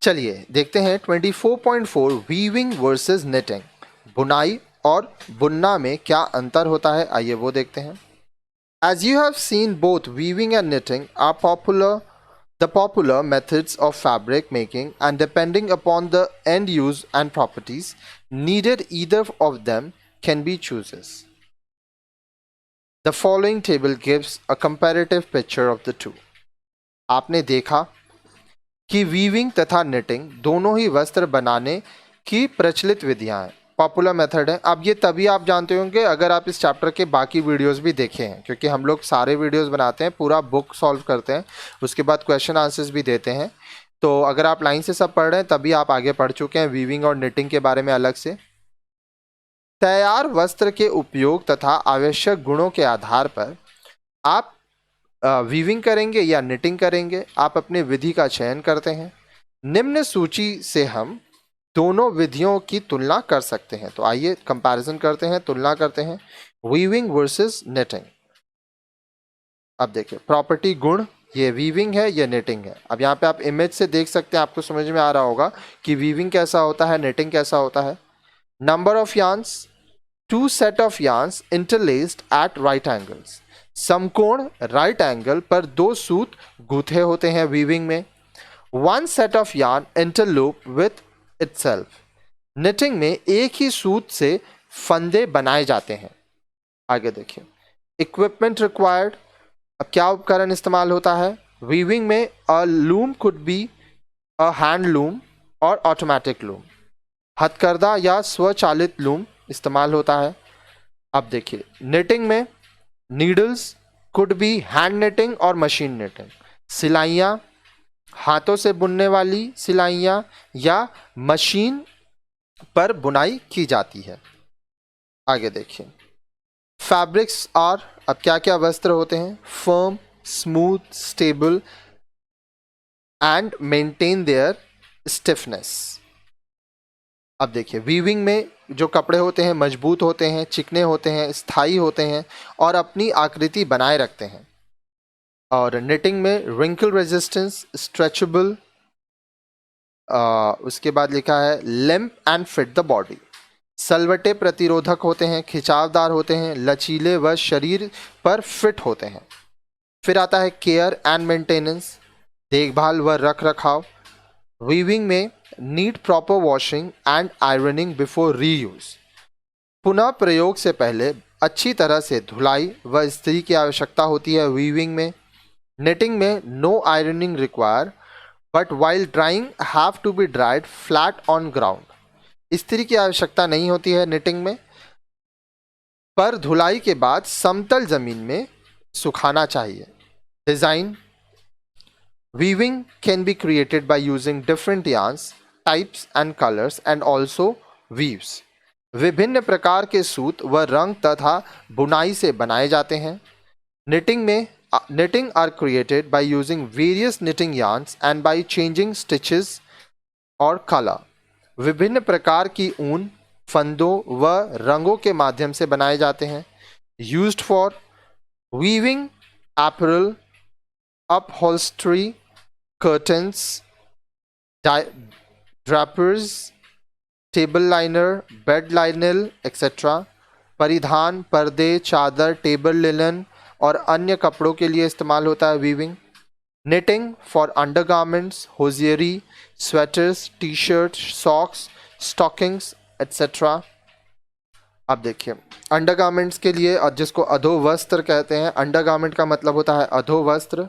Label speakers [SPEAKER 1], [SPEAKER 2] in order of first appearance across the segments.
[SPEAKER 1] चलिए देखते हैं 24.4 वीविंग वर्सेस निटिंग, बुनाई और बुनना में क्या अंतर होता है, आइए वो देखते हैं। As you have seen, both weaving and knitting are the popular methods of fabric making, and depending upon the end use and properties needed, either of them can be chooses. The following table gives a comparative picture of the two. आपने देखा कि weaving तथा knitting दोनों ही वस्त्र बनाने की प्रचलित विधियां हैं, पॉपुलर मेथड है। अब ये तभी आप जानते होंगे अगर आप इस चैप्टर के बाकी वीडियोस भी देखे हैं, क्योंकि हम लोग सारे वीडियोस बनाते हैं, पूरा बुक सॉल्व करते हैं, उसके बाद क्वेश्चन आंसर्स भी देते हैं। तो अगर आप लाइन से सब पढ़ रहे हैं तभी आप आगे पढ़ चुके हैं वीविंग और निटिंग के बारे में अलग से। तैयार वस्त्र के उपयोग तथा आवश्यक गुणों के आधार पर आप वीविंग करेंगे या निटिंग करेंगे, आप अपने विधि का चयन करते हैं। निम्न सूची से हम दोनों विधियों की तुलना कर सकते हैं। तो आइए कंपैरिजन करते हैं, तुलना करते हैं वीविंग वर्सेस निटिंग। अब देखिए प्रॉपर्टी गुण, ये वीविंग है, ये निटिंग है। अब यहाँ पे आप इमेज से देख सकते हैं, आपको समझ में आ रहा होगा कि वीविंग कैसा होता है, निटिंग कैसा होता है। Number of yarns, 2 set of yarns interlaced at right angles. समकोण राइट एंगल पर 2 सूत गूथे होते हैं वीविंग में। 1 set of yarn interloop with itself. Knitting में एक ही सूत से फंदे बनाए जाते हैं। आगे देखिए इक्विपमेंट रिक्वायर्ड। अब क्या उपकरण इस्तेमाल होता है? वीविंग में a loom could be a hand loom और ऑटोमेटिक लूम। हथकरदा या स्वचालित लूम इस्तेमाल होता है। अब देखिए निटिंग में needles could be hand knitting और मशीन निटिंग। सिलाइयाँ हाथों से बुनने वाली सिलाइयाँ या मशीन पर बुनाई की जाती है। आगे देखिए फैब्रिक्स आर, अब क्या क्या वस्त्र होते हैं? Firm, smooth, stable and maintain their stiffness. अब देखिए वीविंग में जो कपड़े होते हैं मजबूत होते हैं, चिकने होते हैं, स्थायी होते हैं और अपनी आकृति बनाए रखते हैं। और निटिंग में रिंकल रेजिस्टेंस, स्ट्रेचेबल, उसके बाद लिखा है limp and fit the body. सलवटे प्रतिरोधक होते हैं, खिंचावदार होते हैं, लचीले व शरीर पर फिट होते हैं। फिर आता है केयर एंड मेंटेनेंस, देखभाल व रख रखाव। वीविंग में need proper washing and ironing before reuse. पुनः प्रयोग से पहले अच्छी तरह से धुलाई व इस्त्री की आवश्यकता होती है वीविंग में। निटिंग में no ironing require but while drying have to be dried flat on ground. इस्त्री की आवश्यकता नहीं होती है निटिंग में, पर धुलाई के बाद समतल जमीन में सुखाना चाहिए। Design, weaving can be created by using different yarns, types and colours and also weaves. विभिन्न प्रकार के सूत व रंग तथा बुनाई से बनाए जाते हैं। Knitting are created by using various knitting yarns and by changing stitches और color। विभिन्न प्रकार की ऊन, फंदों व रंगों के माध्यम से बनाए जाते हैं। Used for weaving, apparel, upholstery, curtains, drapers, table liner, bed linel, etc। परिधान, पर्दे, चादर, टेबल लिनन और अन्य कपड़ों के लिए इस्तेमाल होता है weaving. Knitting for undergarments, hosiery, sweaters, T shirt, socks, stockings etcetera. अब देखिए अंडरगारमेंट्स के लिए, और जिसको अधोवस्त्र कहते हैं, अंडरगारमेंट का मतलब होता है अधोवस्त्र।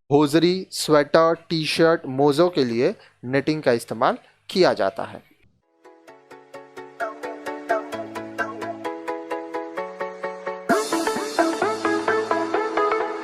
[SPEAKER 1] होजरी, स्वेटर, टी शर्ट, मोज़ों के लिए निटिंग का इस्तेमाल किया जाता है।